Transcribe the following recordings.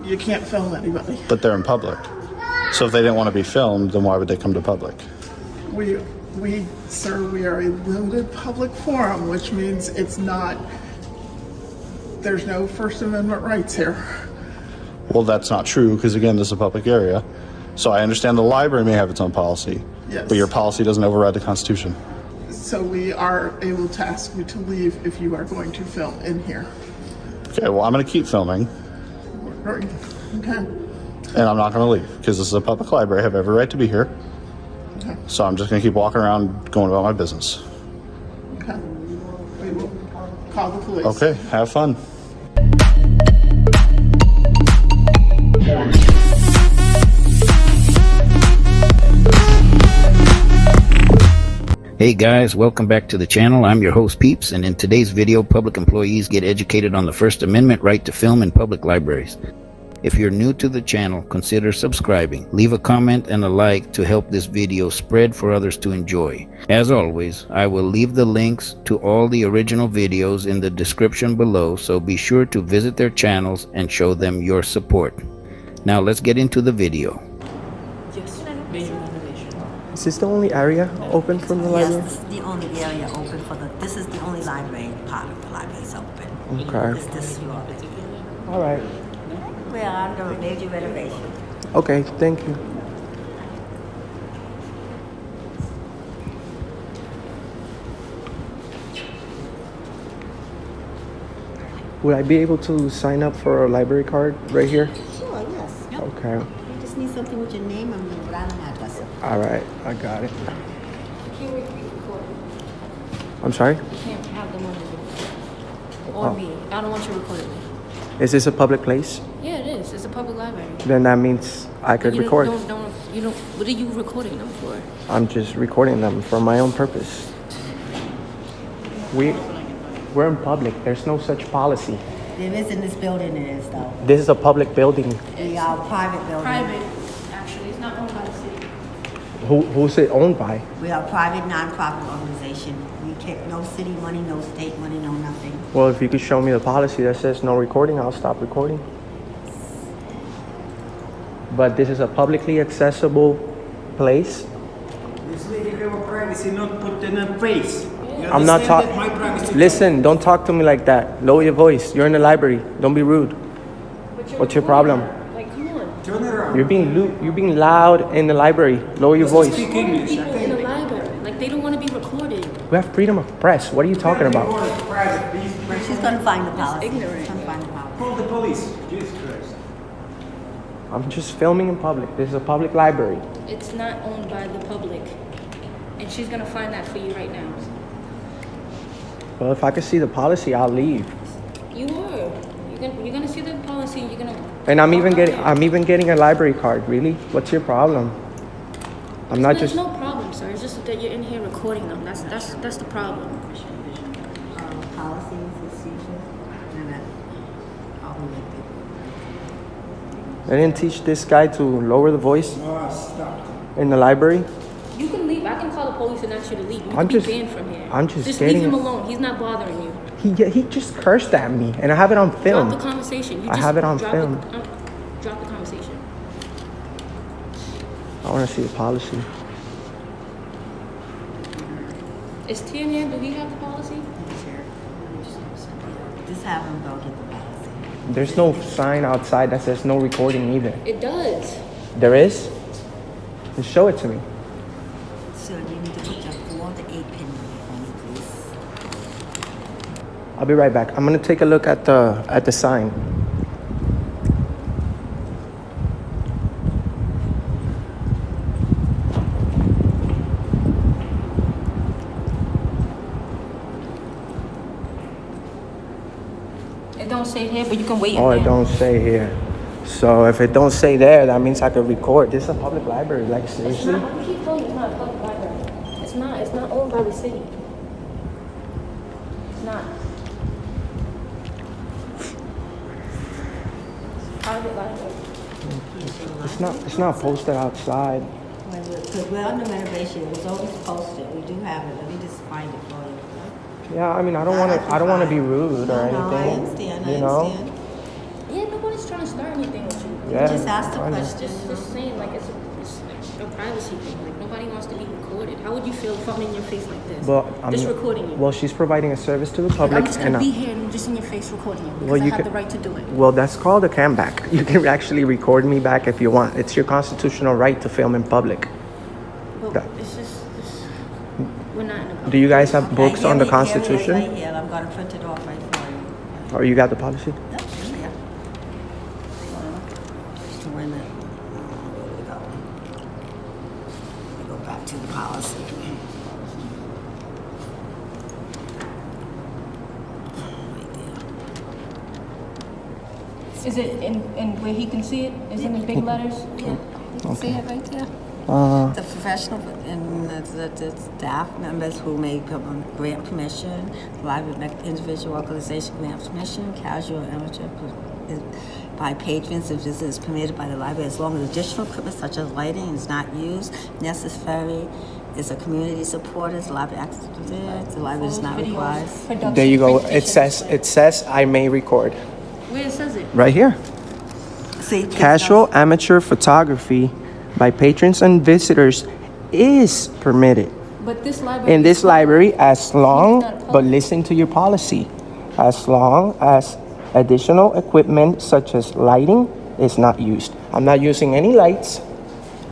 You can't film anybody. But they're in public. So if they didn't want to be filmed, then why would they come to public? Sir, we are a limited public forum, which means there's no First Amendment rights here. Well, that's not true because, again, this is a public area. So I understand the library may have its own policy, Yes. but your policy doesn't override the Constitution. So we are able to ask you to leave if you are going to film in here. Okay, well, I'm going to keep filming, Okay. and I'm not going to leave because this is a public library. I have every right to be here. Okay. So I'm just going to keep walking around going about my business. Okay. We will call the police. Okay, have fun. Hey guys, welcome back to the channel. I'm your host Peeps, and in today's video, public employees get educated on the First Amendment right to film in public libraries. If you're new to the channel, consider subscribing. Leave a comment and a like to help this video spread for others to enjoy. As always, I will leave the links to all the original videos in the description below, so be sure to visit their channels and show them your support. Now let's get into the video. Is this the only area open from the library? Yes, this is the only area open this is the only library part of the library is open. Okay. This floor. All right. We are under a major renovation. Okay, thank you. Would I be able to sign up for a library card right here? Sure, yes. Yep. Okay. You just need something with your name and your branding address. All right, I got it. Can't record. I'm sorry? You can't have them on the or me. I don't want you recording me. Is this a public place? Yeah, it is. It's a public library. Then that means I could You record. You don't. What are you recording them for? I'm just recording them for my own purpose. We're in public. There's no such policy. There is in this building, it is though. This is a public building. We are a private building. Private. Actually, it's not owned by the city. Who's it owned by? We are a private non-profit organization. We take no city money, no state money, no nothing. Well, if you could show me the policy that says no recording, I'll stop recording. But this is a publicly accessible place. This lady have a privacy not put in her face. You I'm not understand that talking. my privacy. Listen, don't talk to me like that. Lower your voice. You're in the library. Don't be rude. But What's your problem? Like, come on. Turn it around. You're being loud in the library. Lower your voice. Speak English, People okay? in the library, like they don't want to be recorded. We have freedom of press. What are you talking about? Private, please. She's gonna find the policy. ignorant. She's gonna find the policy. Call the police. Jesus Christ. I'm just filming in public. This is a public library. It's not owned by the public, and she's gonna find that for you right now. Well, if I could see the policy, I'll leave. You are. You're gonna see the policy. You're gonna. And I'm even walk out getting there. a library card. Really? What's your problem? I'm not There's just. no problem, sir. It's just that you're in here recording them. That's the problem. Policies, procedures, and that. I'll make it. I didn't teach this guy to lower the voice Oh, stop. in the library. You can leave. I can call the police and ask you to leave. You I'm can just- be banned from here. I'm just leave getting- him alone. He's not bothering you. He just cursed at me, and I have it on film. Drop the conversation. You I just have it on drop film. Drop the conversation. I want to see the policy. Is Tia here? Do we have the policy? Just have them go get the policy. There's no sign outside that says no recording either. It does. There is? Then show it to me. So you need to put your 4 to 8 pin on it, please. I'll be right back. I'm gonna take a look at the sign. It don't say here, but you can wait. Oh, in it there. don't say here. So if it don't say there, that means I could record. This is a public library. Like It's seriously? not. I keep telling you, it's not a public library. It's not. It's not owned by the city. It's not. Private library. It's not posted outside. Because we're under renovation, it was always posted. We do have it. Let me just find it for you. Yeah, I mean I don't want to be rude or No, I anything. understand. You know? I understand. Yeah, nobody's trying to start anything with you. Yeah. Just ask the I know. question. Just saying, like, it's a privacy thing. Like, nobody wants to be recorded. How would you feel if I'm in your face like this? Well, just recording you. Well, she's providing a service to the Like, public, I'm just gonna be here and just in your face recording you because Well, I you have could- the right to do it. well, that's called a cam back. You can actually record me back if you want. It's your constitutional right to film in public. But that- it's just we're not in a Do you guys have books Okay, on the here it is Constitution? right here. I'm gonna print it off right for you. Or you got the policy? Yep, it's here. Just a minute. There we go. Let me go back to the policy. Right there. Is it in where he can see it? Is it in big letters? Yeah. You can see it right there. The professional and the staff members who may grant permission, private individual organization grant permission, casual amateur by patrons if this is permitted by the library as long as additional equipment such as lighting is not used, necessary, is a community supporter, the library access to it, the library is not required. There you go. It says I may record. Where it says it? Right here. See, it's Casual amateur photography by patrons and visitors is permitted But this library. in this library as long, not public. but listen to your policy, as long as additional equipment such as lighting is not used. I'm not using any lights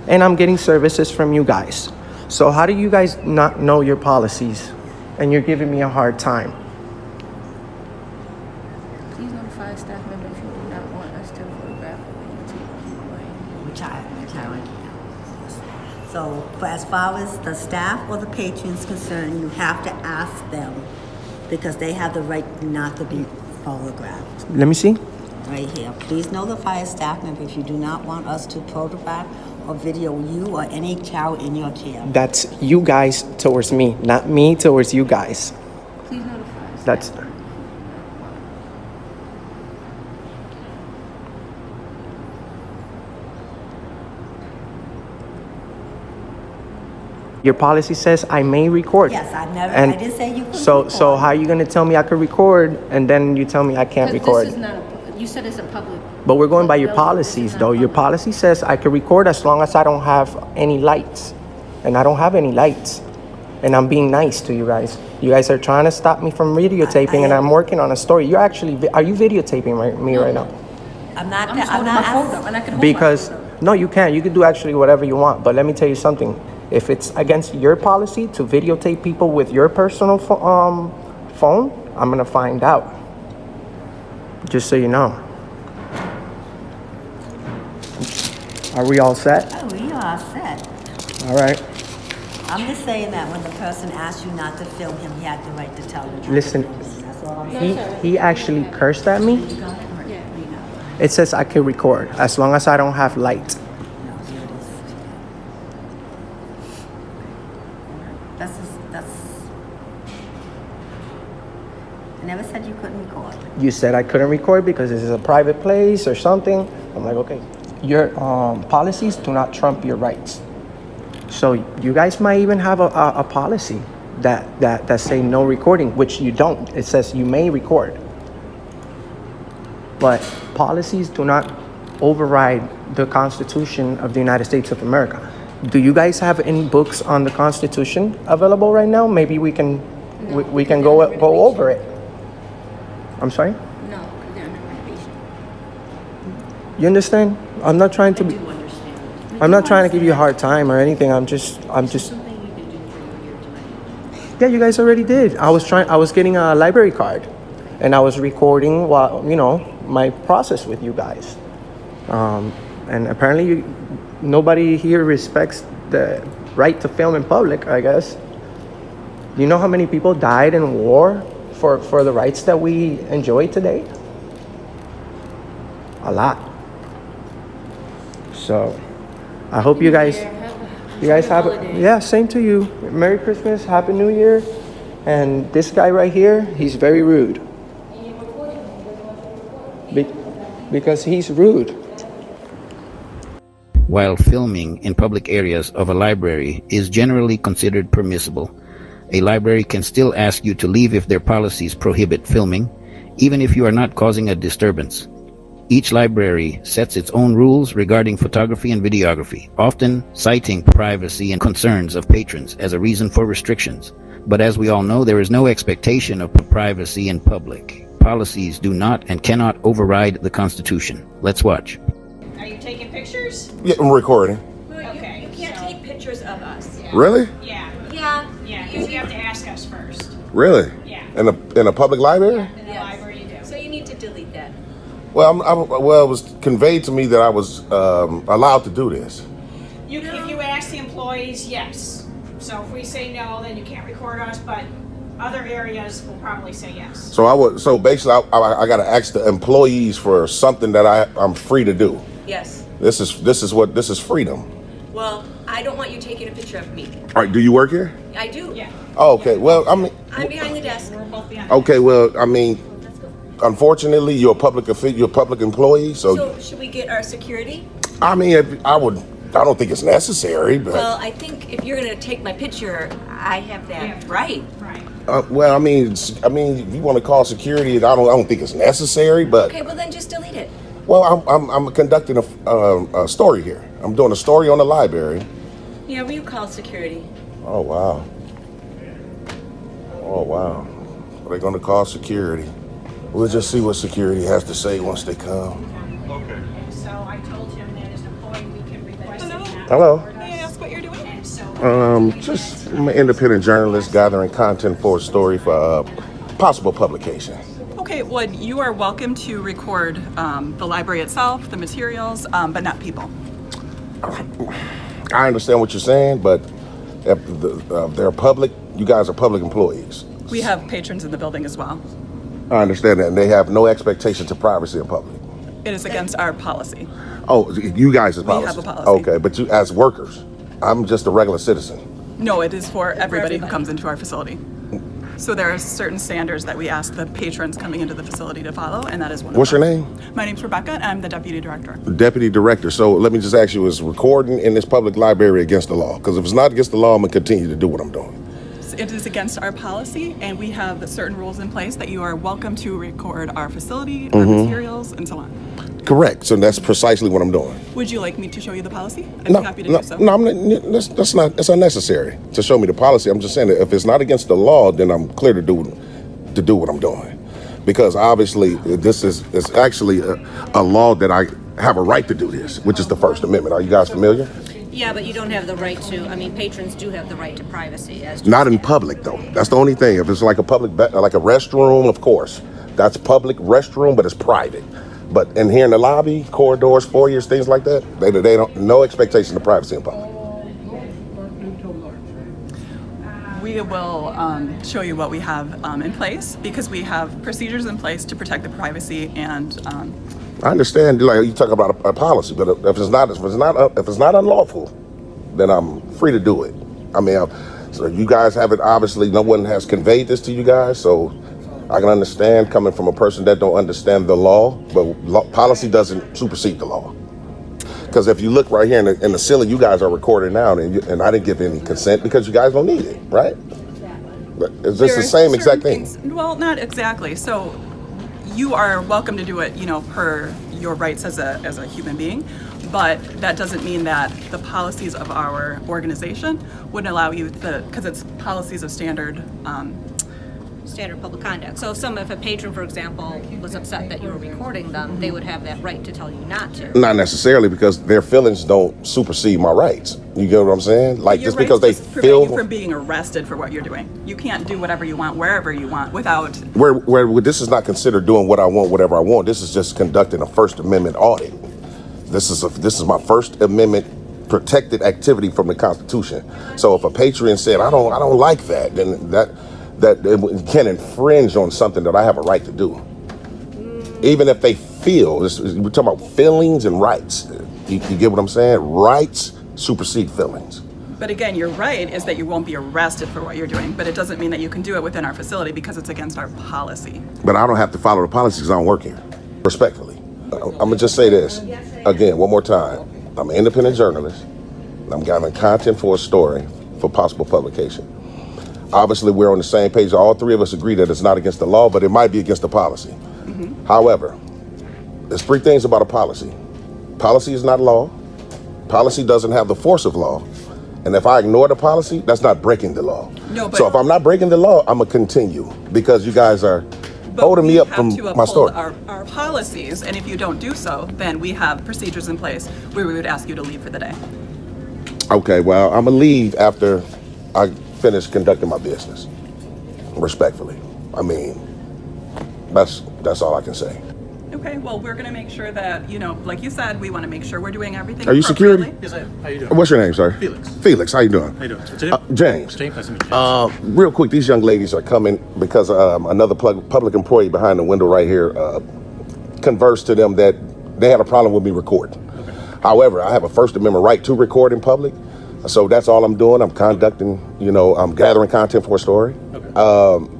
and I'm getting services from you guys. So how do you guys not know your policies and you're giving me a hard time? Please notify staff member if you do not want us to photograph or videotape. which I like. So, for as far as the staff or the patrons concerned, you have to ask them because they have the right not to be photographed. Let me see. Right here. Please notify a staff member if you do not want us to photograph or video you or any child in your care. That's you guys towards me, not me towards you guys. Please notify us. That's your policy says I may record. Yes, I didn't say you couldn't So record. how are you gonna tell me I could record and then you tell me I can't record? This is not you said it's a public. But we're going by your building. This is policies not though. Your public. policy says I could record as long as I don't have any lights. And I don't have any lights. And I'm being nice to you guys. You guys are trying to stop me from videotaping and I'm working on a story. You're actually, are you videotaping me right now? I'm not. I'm just I'm holding not my phone asking. up and I can hold Because, my phone up. no, you can. You can do actually whatever you want. But let me tell you something. If it's against your policy to videotape people with your personal phone, I'm going to find out. Just so you know. Are we all set? Oh, we are set. All right. I'm just saying that when the person asked you not to film him, he had the right to tell you. not to Listen, film him. That's all I'm saying. he actually cursed at me. You got it? You know. It says I can record as long as I don't have light. No, here it is. That's. I never said you couldn't record. You said I couldn't record because this is a private place or something. I'm like, okay. Your policies do not trump your rights. So you guys might even have a policy that say no recording, which you don't. It says you may record. But policies do not override the Constitution of the United States of America. Do you guys have any books on the Constitution available right now? Maybe we can we can go over it. I'm sorry? No, because they're under renovation. You understand? I'm not trying to be. I'm not trying to give you a hard time or anything. I'm just. Yeah, you guys already did. I was getting a library card, and I was recording while my process with you guys. And apparently, nobody here respects the right to film in public. I guess. You know how many people died in war for the rights that we enjoy today? A lot. So, I hope you guys have yeah, same to you. Merry Christmas, Happy New Year. And this guy right here, he's very rude. Because he's rude. While filming in public areas of a library is generally considered permissible, a library can still ask you to leave if their policies prohibit filming, even if you are not causing a disturbance. Each library sets its own rules regarding photography and videography, often citing privacy and concerns of patrons as a reason for restrictions. But as we all know, there is no expectation of privacy in public. Policies do not and cannot override the Constitution. Let's watch. Are you taking pictures? Yeah, I'm recording. Okay. You can't take pictures of us. Really? Yeah. Yeah. Yeah, because you have to ask us first. Really? Yeah. In a public library? In the library you do. So you need to delete that. Well, it was conveyed to me that I was allowed to do this. If you ask the employees, yes. So if we say no, then you can't record us, but other areas will probably say yes. So basically, I got to ask the employees for something that I'm free to do. Yes. This is freedom. Well, I don't want you taking a picture of me. All right, do you work here? I do. Yeah. Oh, okay. Well, I'm behind the desk. We're both behind. Okay. Well, unfortunately, you're a public employee, So should we get our security? I don't think it's necessary, but Well, I think if you're going to take my picture, I have that right. Right. if you want to call security, I don't think it's necessary, but Okay, well then just delete it. well, I'm conducting a story here. I'm doing a story on the library. Yeah, will you call security? Oh wow. Oh wow. Are they going to call security? We'll just see what security has to say once they come. So I told him that as an employee, we can request it. Hello. May I ask what you're doing? And so Just I'm an independent journalist gathering content for a story for possible publication. Okay, well, you are welcome to record the library itself, the materials, but not people. I understand what you're saying, but if they're public, you guys are public employees. We have patrons in the building as well. I understand that, and they have no expectation to privacy in public. It is against our policy. Oh, you guys' policy? have a policy. Okay, but you as workers, I'm just a regular citizen. No, it is for everybody who comes into our facility. So there are certain standards that we ask the patrons coming into the facility to follow, and that is one What's of your them. name? My name's Rebecca, and I'm the deputy director. Deputy director. So let me just ask you, is recording in this public library against the law? Because if it's not against the law, I'm going to continue to do what I'm doing. It is against our policy, and we have certain rules in place that you are welcome to record our facility, our materials, and so on. Correct. So that's precisely what I'm doing. Would you like me to show you the policy? I'd be happy to do so. No, that's unnecessary to show me the policy. I'm just saying that if it's not against the law, then I'm clear to do what I'm doing. Because obviously this is actually a law that I have a right to do this, which is the First Amendment. Are you guys familiar? Yeah, but you don't have the right to, patrons do have the right to privacy. Not in public though. That's the only thing. If it's like a public, like a restroom, of course, that's public restroom, but it's private. But in here in the lobby, corridors, foyers, things like that, they don't, no expectation of privacy in public. We will show you what we have in place, because we have procedures in place to protect the privacy and. I understand, like you talk about a policy, but if it's not unlawful, then I'm free to do it. So you guys have it. Obviously, no one has conveyed this to you guys, so I can understand coming from a person that don't understand the law. But policy doesn't supersede the law. Because if you look right here in the ceiling, you guys are recording now, and I didn't give any consent because you guys don't need it, right? But it's just the same exact thing. Well, not exactly. So you are welcome to do it, per your rights as a human being, but that doesn't mean that the policies of our organization wouldn't allow you because it's policies of standard Public conduct. So if a patron, for example, was upset that you were recording them, they would have that right to tell you not to. Not necessarily, because their feelings don't supersede my rights. You get what I'm saying? Like your just because they rights just feel prevent you from being arrested for what you're doing. You can't do whatever you want wherever you want without. where this is not considered doing what I want, whatever I want. This is just conducting a First Amendment audit. This is my First Amendment protected activity from the Constitution. So if a patron said I don't like that, then that it can infringe on something that I have a right to do. Even if they feel, we're talking about feelings and rights. You get what I'm saying? Rights supersede feelings. But again, your right is that you won't be arrested for what you're doing, but it doesn't mean that you can do it within our facility because it's against our policy. But I don't have to follow the policy because I don't work here. Respectfully. I'm going to just say this again, one more time. I'm an independent journalist. I'm gathering content for a story for possible publication. Obviously, we're on the same page. All three of us agree that it's not against the law, but it might be against the policy. However, there's three things about a policy. Policy is not law. Policy doesn't have the force of law. And if I ignore the policy, that's not breaking the law. No, but so if I'm not breaking the law, I'm going to continue because you guys are holding me up from my story. Our policies, and if you don't do so, then we have procedures in place where we would ask you to leave for the day. Okay, well, I'm going to leave after I finish conducting my business. Respectfully. I mean, that's all I can say. Okay, well, we're going to make sure that, you know, like you said, we want to make sure we're doing everything Are you security? Yes, I am. How you doing? What's your name, sir? Felix. Felix, how you doing? How you doing? What's your name? James. James, nice to meet you. Real quick, these young ladies are coming because another public employee behind the window right here conversed to them that they had a problem with me recording. Okay. However, I have a First Amendment right to record in public, so that's all I'm doing. I'm conducting, I'm gathering content for a story. Okay.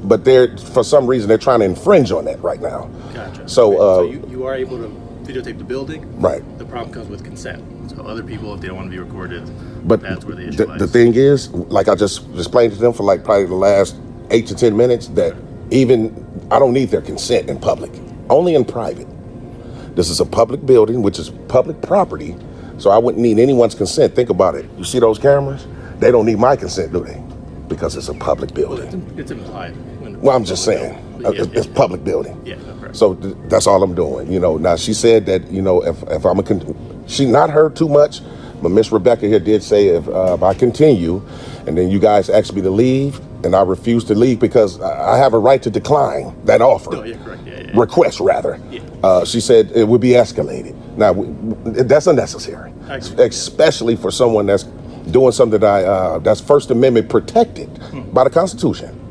But for some reason, they're trying to infringe on that right now. Gotcha. So, you are able to videotape the building. Right. The problem comes with consent. So other people, if they don't want to be recorded, but that's where the issue lies. The thing is, like I just explained to them for like probably the last 8 to 10 minutes, that even I don't need their consent in public, only in private. This is a public building, which is public property, so I wouldn't need anyone's consent. Think about it. You see those cameras? They don't need my consent, do they? Because it's a public building. Well, it's implied. Well, I'm just saying, it's public building. Yeah, no, correct. So that's all I'm doing. Now she said that, if I'm she not heard too much, but Miss Rebecca here did say if I continue, and then you guys ask me to leave, and I refuse to leave because I have a right to decline that offer. Oh, yeah, correct. Yeah. Request rather. Yeah. She said it would be escalated. Now that's unnecessary, especially for someone that's doing something that's First Amendment protected by the Constitution. Yeah.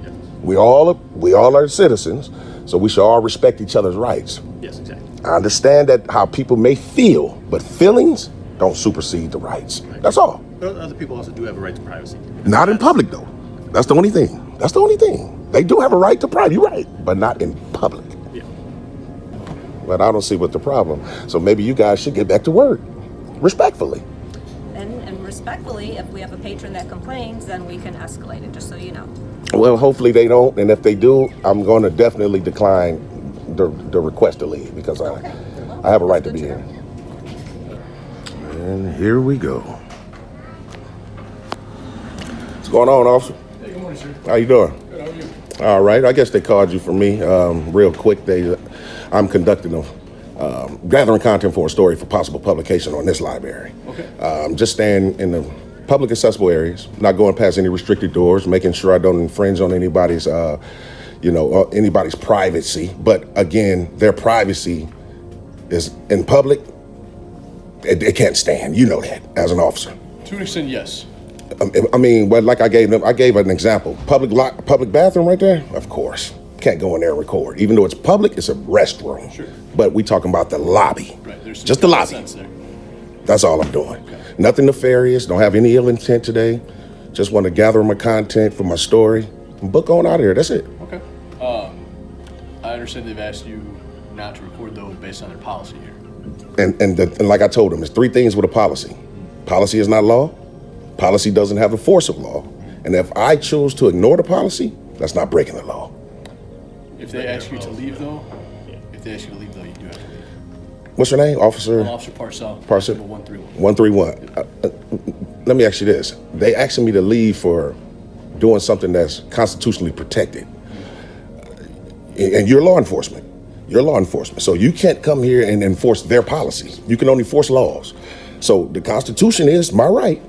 We all are citizens, so we should all respect each other's rights. Yes, exactly. I understand that how people may feel, but feelings don't supersede the rights. Right. That's all. But other people also do have a right to privacy. Not in public, though. That's the only thing. They do have a right to privacy, you're right, but not in public. Yeah. But I don't see what the problem. So maybe you guys should get back to work, respectfully. And respectfully, if we have a patron that complains, then we can escalate it, just so you know. Well, hopefully they don't, and if they do, I'm going to definitely decline the request to leave because I have a right to be here. And here we go. What's going on, officer? Hey, good morning, sir. How you doing? Good, how are you? All right, I guess they called you for me real quick. I'm conducting gathering content for a story for possible publication on this library. Okay. Just staying in the public accessible areas, not going past any restricted doors, making sure I don't infringe on anybody's, anybody's privacy. But again, their privacy is in public. It can't stand. You know that as an officer. To an extent, yes. I mean, well, like I gave an example. Public bathroom right there. Of course, can't go in there and record. Even though it's public, it's a restroom. Sure. But we talking about the lobby. Right. There's just the lobby. there. That's all I'm doing. Okay. Nothing nefarious. Don't have any ill intent today. Just want to gather my content for my story and book on out of here. That's it. Okay. I understand they've asked you not to record those based on their policy here. And like I told them, there's three things with a policy. Policy is not law. Policy doesn't have the force of law. And if I choose to ignore the policy, that's not breaking the law. If they ask you to leave, though, you do have to leave. What's your name, officer? I'm Officer Parcell. Parcell. 131. Let me ask you this. They asking me to leave for doing something that's constitutionally protected. And you're law enforcement. You're law enforcement. So you can't come here and enforce their policies. You can only force laws. So the Constitution is my right.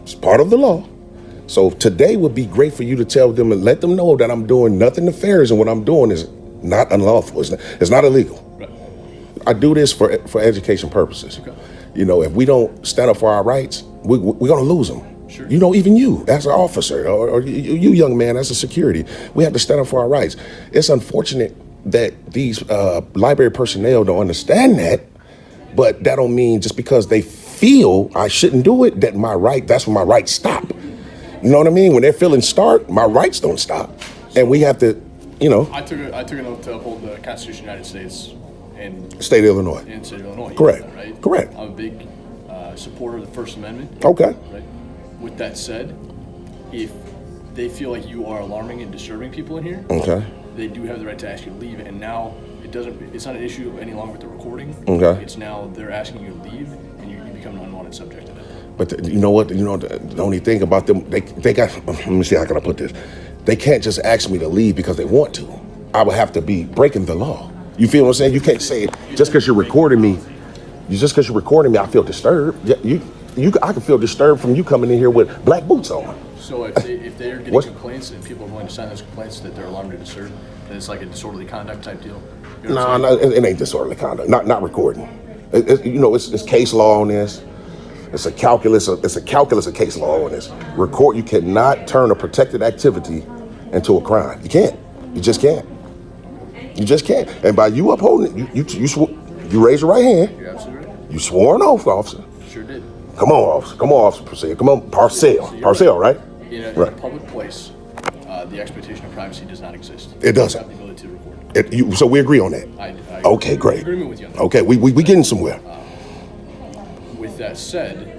It's part of the law. So today would be great for you to tell them and let them know that I'm doing nothing nefarious and what I'm doing is not unlawful. It's not illegal. Right. I do this for education purposes. Okay. If we don't stand up for our rights, we're going to lose them. Sure. Even you as an officer or you young man as a security, we have to stand up for our rights. It's unfortunate that these library personnel don't understand that, but that don't mean just because they feel I shouldn't do it, that's when my rights stop. You know what I mean? When they're feeling start, my rights don't stop. And we have to, I took an oath to uphold the Constitution of the United States and state of Illinois. In the state of Illinois. Correct. That, right? Correct. I'm a big supporter of the First Amendment. Okay. Right. With that said, if they feel like you are alarming and disturbing people in here, okay, they do have the right to ask you to leave. And now it's not an issue any longer with the recording. Okay. It's now they're asking you to leave, and you become an unwanted subject of it. But you know what? The only thing about them, they got. Let me see how can I put this. They can't just ask me to leave because they want to. I would have to be breaking the law. You feel what I'm saying? You can't say just because you're recording me. Just because you're recording me, I feel disturbed. I can feel disturbed from you coming in here with black boots on. So if they're getting complaints and people are willing to sign those complaints that they're alarmed to disturb, then it's like a disorderly conduct type deal. You know No, it ain't disorderly conduct. Not recording. It's case law on this. It's a calculus of case law on this. You cannot turn a protected activity into a crime. You can't. You just can't. You just can't. And by you upholding it, you raise your right hand. You're absolutely right. You swore an oath, officer. Sure did. Come on, officer. Come on, officer. Parcell. Come on, Parcell, right? In a public place, the expectation of privacy does not exist. It doesn't. You have the ability to record. So we agree on that. I Okay, great. Agreement with you on that. Okay, we getting somewhere. With that said,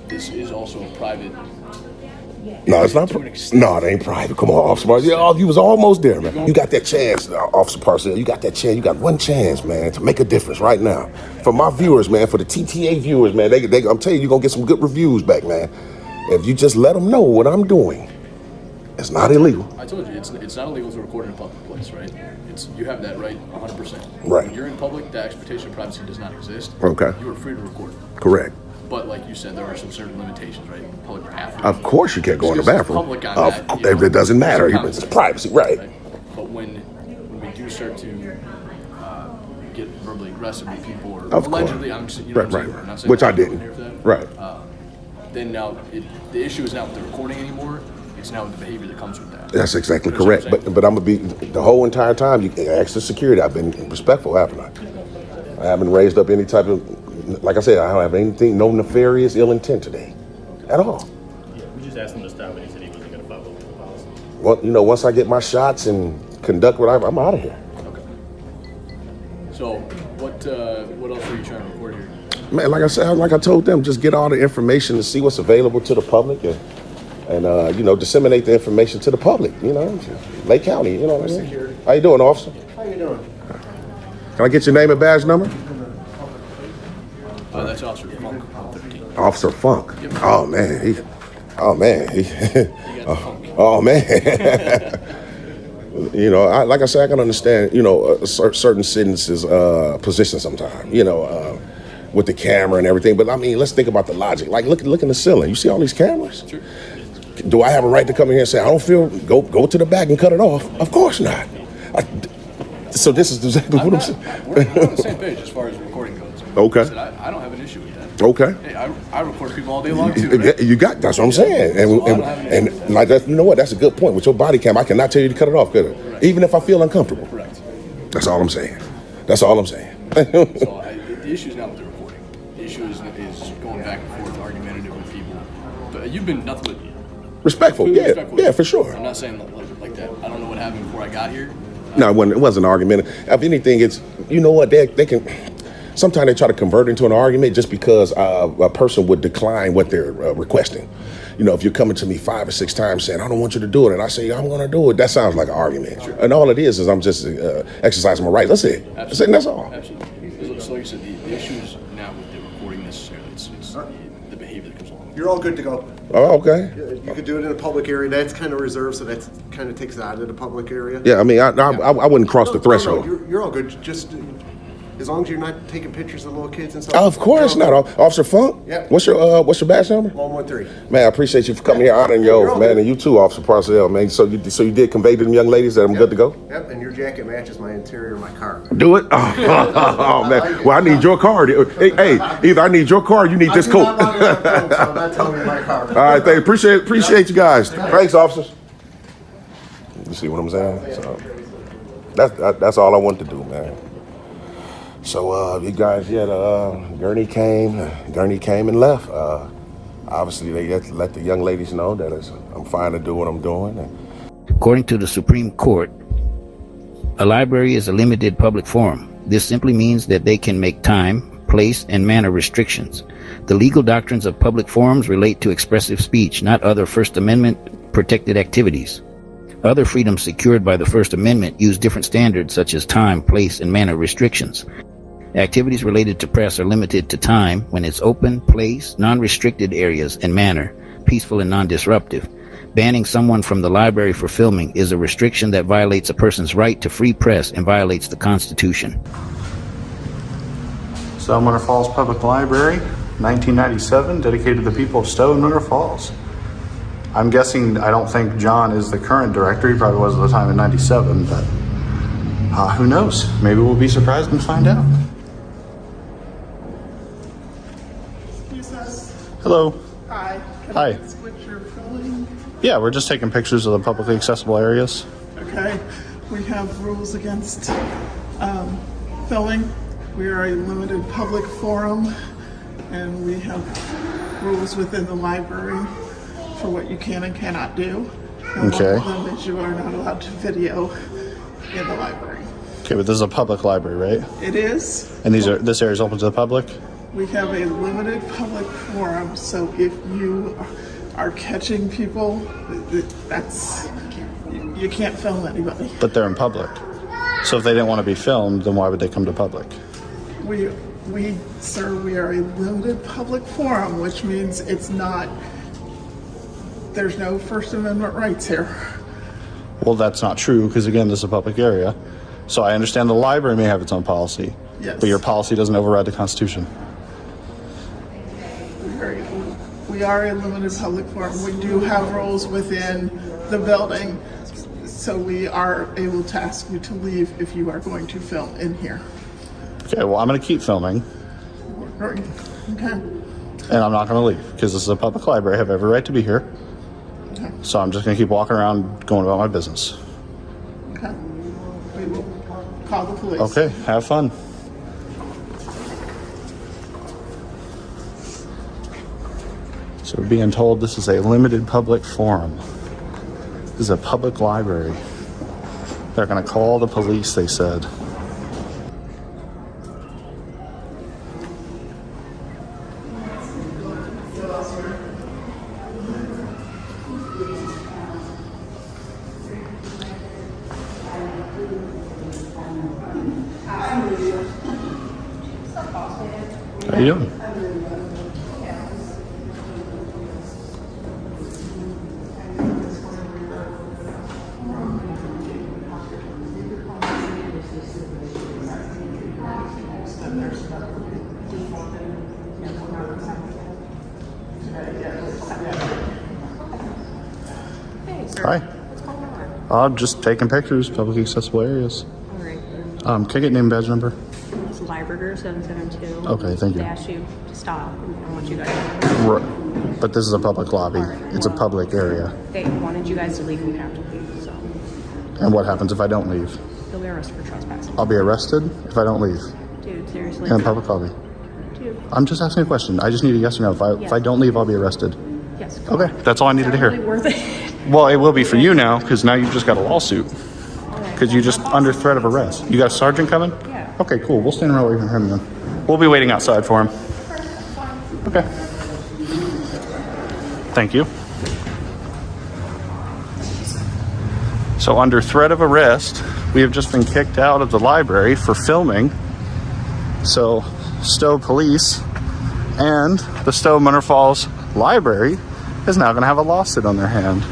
this is also a private. No, it's not. No, it ain't private. Come on, Officer Parcell. Yeah, you was almost there, man. You got that chance, Officer Parcell. You got that chance. You got one chance, man, to make a difference right now. For my viewers, man, for the TTA viewers, man, I'm telling you, you're gonna get some good reviews back, man. If you just let them know what I'm doing, it's not illegal. I told you, it's not illegal to record in a public place, right? You have that right 100%. Right. When you're in public, the expectation of privacy does not exist. Okay. You are free to record. Correct. But like you said, there are some certain limitations, right? Public bathroom. Of course you can't go in the bathroom. Public on that, it doesn't matter. It's privacy, right? But when we do start to get verbally aggressive with people, or of allegedly, course. I'm not saying Which I didn't. Right. Then now the issue is not with the recording anymore. It's now with the behavior that comes with that. That's exactly correct. But I'm gonna be the whole entire time. You ask the security. I've been respectful, haven't I? I haven't raised up any type of. Like I said, I don't have anything, no nefarious ill intent today, at all. Yeah, we just asked him to stop, and he said he wasn't going to follow the policy. Well, once I get my shots and conduct what I'm out of here. Okay. So, what else are you trying to record here? Man, like I said, like I told them, just get all the information to see what's available to the public, and disseminate the information to the public. Lake County. You know what I mean? How you doing, officer? How you doing? Can I get your name and badge number? That's Officer Funk, 113. Officer Funk. Yep. Oh man. Oh man. Like I said, I can understand. Certain citizens' position sometimes. With the camera and everything. But I mean, let's think about the logic. Like, look in the ceiling. You see all these cameras? Sure. Do I have a right to come in here and say I don't feel? Go to the back and cut it off? Of course not. So this is exactly what I'm saying. We're on the same page as far as recording goes. Okay. I don't have an issue with that. Okay. Hey, I record people all day long too. Right? That's what I'm saying. And like that, you know what? That's a good point. With your body cam, I cannot tell you to cut it off, could I? Correct. Even if I feel uncomfortable. Correct. That's all I'm saying. That's all I'm saying. So the issue is not with the recording. The issue is going back and forth, argumentative with people. But you've been nothing but respectful. Yeah, for sure. I'm not saying like that. I don't know what happened before I got here. No, it wasn't an argument. If anything, it's, you know what, they can, sometimes they try to convert it into an argument just because a person would decline what they're requesting. If you're coming to me 5 or 6 times saying, I don't want you to do it, and I say, I'm going to do it, that sounds like an argument. Sure. And all it is I'm just exercising my rights. That's it. Absolutely. That's all. Absolutely. So like you said, the issue is not with the recording necessarily. It's the behavior that comes along. You're all good to go. Oh, okay. You could do it in a public area. That's kind of reserved, so that kind of takes it out of the public area. Yeah, I mean, I wouldn't cross the threshold. No, you're all good. Just as long as you're not taking pictures of little kids and stuff. Of course not. Officer Funk? Yep. What's your badge number? 113. Man, I appreciate you for coming here honoring your oath, man, and you too, Officer Parcell, man. So you did convey to them young ladies that I'm good to go? Yep, and your jacket matches my interior of my car. Do it? Oh man. Well, I need your card. Hey, either I need your car or you need this coat. I'm not telling you my car. All right, thank you. Appreciate you guys. Thanks, officers. You see what I'm saying? So that's all I want to do, man. So you guys, Gurney came and left. Obviously, they let the young ladies know that I'm fine to do what I'm doing. According to the Supreme Court, a library is a limited public forum. This simply means that they can make time, place, and manner restrictions. The legal doctrines of public forums relate to expressive speech, not other First Amendment protected activities. Other freedoms secured by the First Amendment use different standards such as time, place, and manner restrictions. Activities related to press are limited to time when it's open, place, non-restricted areas, and manner, peaceful and non-disruptive. Banning someone from the library for filming is a restriction that violates a person's right to free press and violates the Constitution. Stowe Winter Falls Public Library, 1997, dedicated to the people of Stowe and Winter Falls. I'm guessing, I don't think John is the current director. He probably was at the time in 97, but who knows? Maybe we'll be surprised and find out. Hello. Hi. Hi. Switch your filming. Yeah, we're just taking pictures of the publicly accessible areas. Okay. We have rules against filming. We are a limited public forum, and we have rules within the library for what you can and cannot do. And Okay. one of them is you are not allowed to video in the library. Okay, but this is a public library, right? It is. And this area is open to the public? We have a limited public forum, so if you are catching people, you can't film anybody. But they're in public. So if they didn't want to be filmed, then why would they come to public? Sir, we are a limited public forum, which means there's no First Amendment rights here. Well, that's not true, because again, this is a public area. So I understand the library may have its own policy, Yes. but your policy doesn't override the Constitution. We are a limited public forum. We do have rules within the building, so we are able to ask you to leave if you are going to film in here. Okay, well, I'm going to keep filming, Okay. and I'm not going to leave, because this is a public library. I have every right to be here. Okay. So I'm just going to keep walking around, going about my business. Okay. We will call the police. Okay, have fun. So we're being told this is a limited public forum. This is a public library. They're going to call the police, they said. How you doing? Hi. I'm just taking pictures, publicly accessible areas. All right. Can I get name and badge number? It's Lieberger 772. Okay, thank you. They asked you to stop. I want you guys to. But this is a public lobby. It's a public area. They wanted you guys to leave. You have to leave. So And what happens if I don't leave? you'll be arrested for trespassing. I'll be arrested if I don't leave Dude, seriously. in a public lobby. Dude. I'm just asking a question. I just need a yes or no. If I don't leave, I'll be arrested. Yes. Okay, that's all I needed to hear. Really worth it. Well, it will be for you now, because now you've just got a lawsuit. Because you're just under threat of arrest. You got a sergeant coming? Yeah. Okay, cool. We'll stand around waiting for him then. We'll be waiting outside for him. Okay. Thank you. So under threat of arrest, we have just been kicked out of the library for filming. So Stowe Police and the Stowe Winter Falls Library is now going to have a lawsuit on their hand.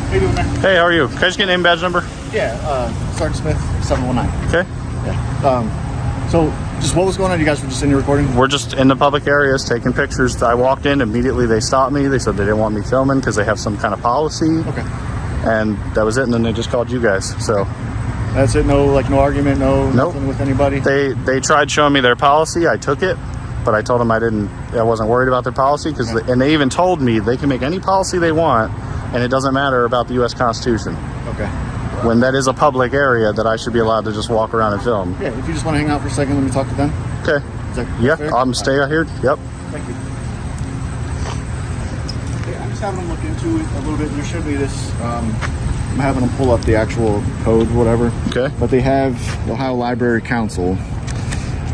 How you doing there? Hey, how are you? Can I just get name and badge number? Yeah, Sergeant Smith, 719. Okay. Yeah. So, just what was going on? You guys were just in your recording? We're just in the public areas taking pictures. I walked in, immediately they stopped me. They said they didn't want me filming because they have some kind of policy. Okay. And that was it, and then they just called you guys, so. That's it? No argument, nothing with anybody? They tried showing me their policy. I took it, but I told them I wasn't worried about their policy, and they even told me they can make any policy they want, and it doesn't matter about the U.S. Constitution. Okay. When that is a public area, that I should be allowed to just walk around and film. Yeah, if you just want to hang out for a second, let me talk to them. Okay. Yeah, I'm stay out here. Yep. Thank you. Yeah, I'm just having them look into it a little bit. There should be this, I'm having them pull up the actual code, whatever. Okay. But they have the Ohio Library Council.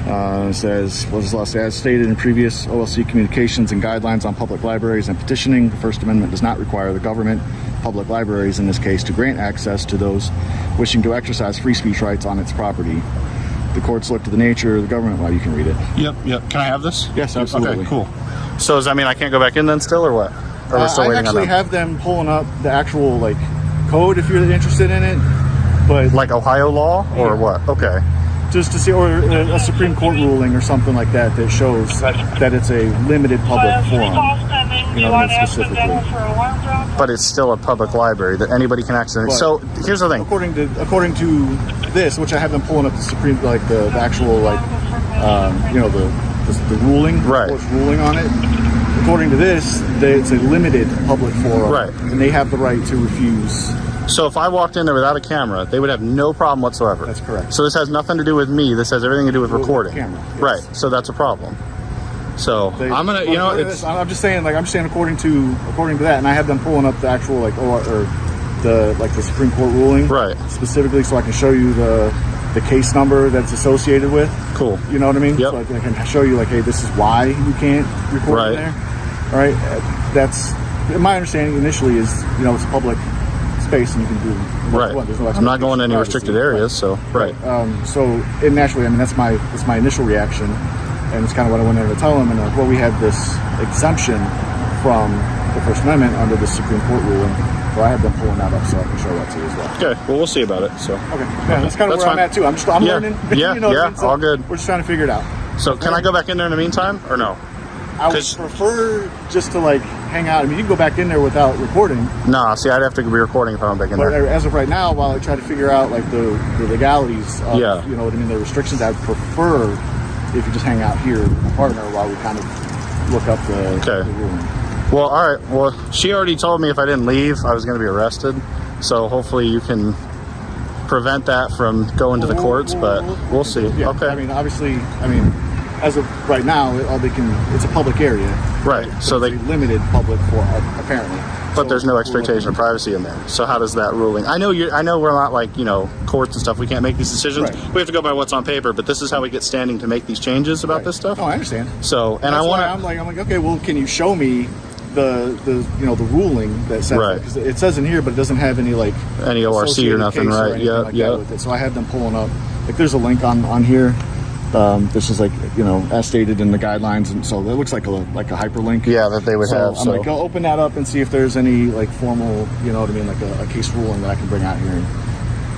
It says, what does the law say? As stated in previous OLC communications and guidelines on public libraries and petitioning, the First Amendment does not require the government, public libraries in this case, to grant access to those wishing to exercise free speech rights on its property. The courts look to the nature of the government. Well, you can read it. Yep. Can I have this? Yes, absolutely. Okay, cool. So does that mean I can't go back in then still, or what? Or we're still I waiting on actually them? have them pulling up the actual code if you're interested in it, but like Ohio law or what? Okay. Just to see, or a Supreme Court ruling or something like that that shows that it's a limited public forum. You know, specifically. But it's still a public library that anybody can access. But so here's the thing. According to this, which I have them pulling up the Supreme, the actual the ruling, right? Court's ruling on it. According to this, it's a limited public forum, right? And they have the right to refuse. So if I walked in there without a camera, they would have no problem whatsoever. That's correct. So this has nothing to do with me. This has everything to do with recording. Camera, yes. Right. So that's a problem. So I'm gonna, I'm just saying according to that, and I have them pulling up the actual the Supreme Court ruling, right? Specifically, so I can show you the case number that's associated with. Cool. You know what I mean? Yep. So I can show you hey, this is why you can't record in there. All right. That's my understanding initially is it's a public space and you can do right. I'm not going to any restricted areas, so right. So naturally, that's my initial reaction, and it's kind of what I went in to tell them. And we had this exemption from the First Amendment under the Supreme Court ruling. So I have them pulling that up so I can show that to you as well. Okay, well we'll see about it. So okay, yeah, that's kind of where I'm at too. I'm learning. Yeah, all good. We're just trying to figure it out. So can I go back in there in the meantime or no? I would prefer just to hang out. I mean, you can go back in there without recording. Nah, see, I'd have to be recording if I went back in there. But as of right now, while I try to figure out the legalities of, you know what I mean, the restrictions, I'd prefer if you just hang out here with my partner while we kind of look up the ruling. Well, all right. Well, she already told me if I didn't leave, I was going to be arrested. So hopefully you can prevent that from going to the courts, but we'll see. Yeah, okay. I mean, obviously, as of right now, it's a public area. Right. So they limited public for apparently. But there's no expectation of privacy in there. So how does that ruling? I know we're not courts and stuff. We can't make these decisions. Right. We have to go by what's on paper. But this is how we get standing to make these changes about this stuff. Oh, I understand. So and that's I want to. I'm like, okay, well, can you show me the ruling that says because it says in here, but it doesn't have any any ORC or nothing, right? Yeah. So I have them pulling up. There's a link on here. This is as stated in the guidelines, and so it looks like a hyperlink. Yeah, that they would have. I'm go open that up and see if there's any formal, a case ruling that I can bring out here and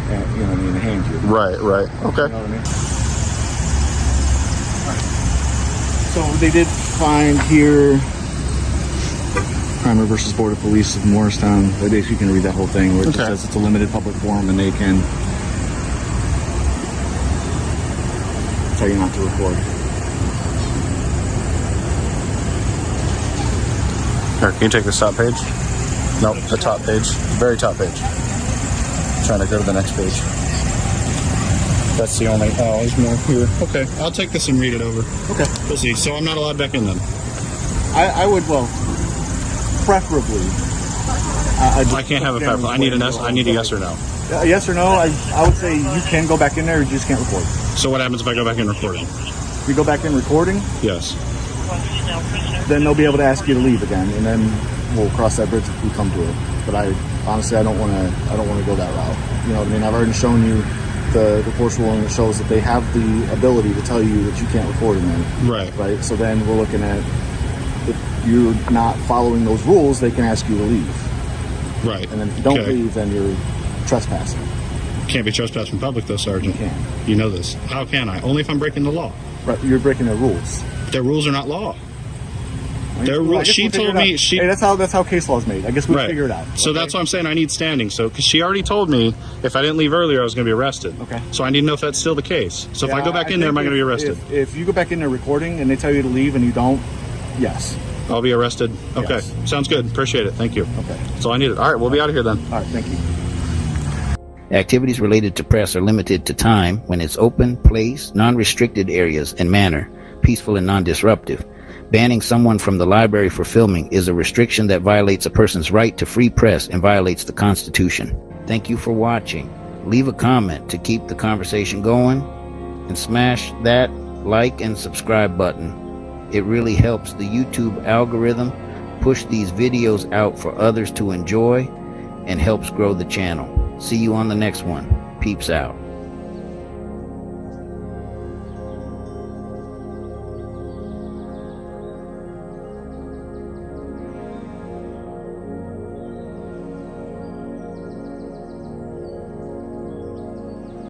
and hand you. Right. Okay. You know what I mean? Right. So they did find here, Primer versus Board of Police of Morristown. They basically can read that whole thing where it just says it's a limited public forum and they can tell you not to record. Here, can you take this top page? Nope, the top page. Very top page. Trying to go to the next page. That's the only. Oh, there's more here. Okay, I'll take this and read it over. Okay. We'll see. So I'm not allowed back in then? I would, preferably. I can't have a preference. I need a yes or no. Yes or no? I would say you can go back in there, you just can't record. So what happens if I go back in recording? If you go back in recording? Yes. Then they'll be able to ask you to leave again, and then we'll cross that bridge if we come to it. But I honestly don't want to go that route. You know what I mean? I've already shown you the course ruling that shows that they have the ability to tell you that you can't record in there. Right. So then we're looking at if you're not following those rules, they can ask you to leave. Right. And then if you don't leave, then you're trespassing. Can't be trespassed from public though, Sergeant. You can. You know this. How can I? Only if I'm breaking the law. Right. You're breaking their rules. Their rules are not law. Their rules. She told me. Hey, that's how case law is made. I guess we'll figure it out. So that's why I'm saying I need standing. So because she already told me if I didn't leave earlier, I was going to be arrested. Okay. So I need to know if that's still the case. So if I go back in there, am I going to be arrested? If you go back in there recording and they tell you to leave and you don't, yes. I'll be arrested. Okay. Yes. Sounds good. Appreciate it. Thank you. Okay. That's all I needed. All right. We'll be out of here then. All right. Thank you. Activities related to press are limited to time when it's open, place, non-restricted areas, and manner, peaceful and non-disruptive. Banning someone from the library for filming is a restriction that violates a person's right to free press and violates the Constitution. Thank you for watching. Leave a comment to keep the conversation going and smash that like and subscribe button. It really helps the YouTube algorithm push these videos out for others to enjoy and helps grow the channel. See you on the next one. Peeps out.